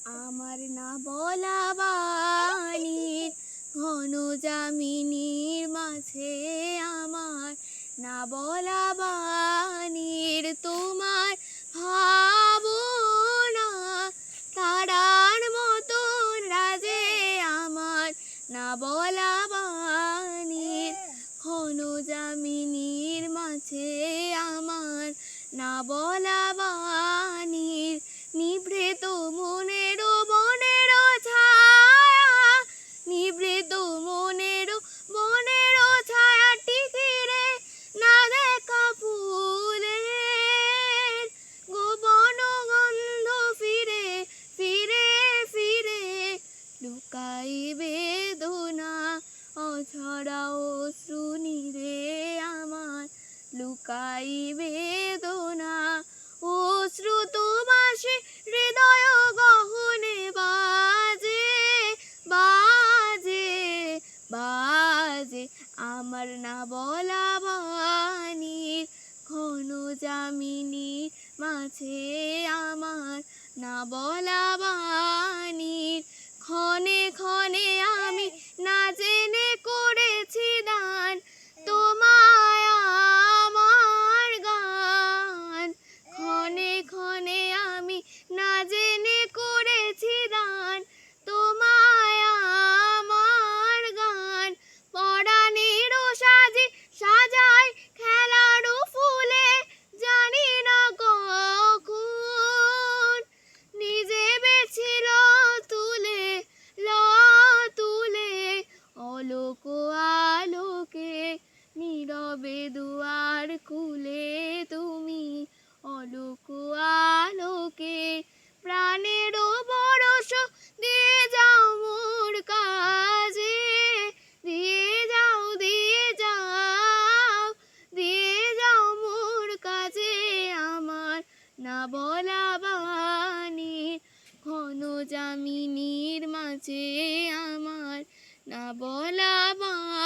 আমার না বলা বাণীর ঘন যামিনীর মাঝে, আমার না বলা বাণীর তোমার ভাবনা তারার মতন রাজে, আমার না বলা বাণীর ঘন যামিনীর মাঝে, আমার না বলা বাণীর নিভৃত মনেরও বনেরও ছায়া, নিভৃত মনেরও বনেরও ছায়া টিকিরে না দেখা ফুলের গোপন গন্ধ ফিরে ফিরে ফিরে লুকাই বেদনা অঝরা অশ্রু নীরে, আমার লুকাই বেদনা অশ্রু তোমাসে হৃদয় গহনে বাজে বাজে বাজে, আমার না বলা বাণীর ঘন যামিনীর মাঝে, আমার না বলা বাণীর ক্ষণে ক্ষণে আমি না জেনে করেছি দান তোমায় আমার গান, ক্ষণে ক্ষণে আমি না জেনে করেছি দান তোমায় আমার গান, পরাণেরও সাজে সাজায় খেলারও ফুলে জানি না কখন নিজে বেছিল তুলে তুলে অলোক আলোকে নীরবে দুয়ার খুলে তুমি অলোক আলোকে প্রাণেরও বরস দিয়ে যাও মোর কাজে, দিয়ে যাও দিয়ে যাও দিয়ে যাও মোর কাজে, আমার না বলা বাণীর ঘন যামিনীর মাঝে, আমার না বলা বাণী।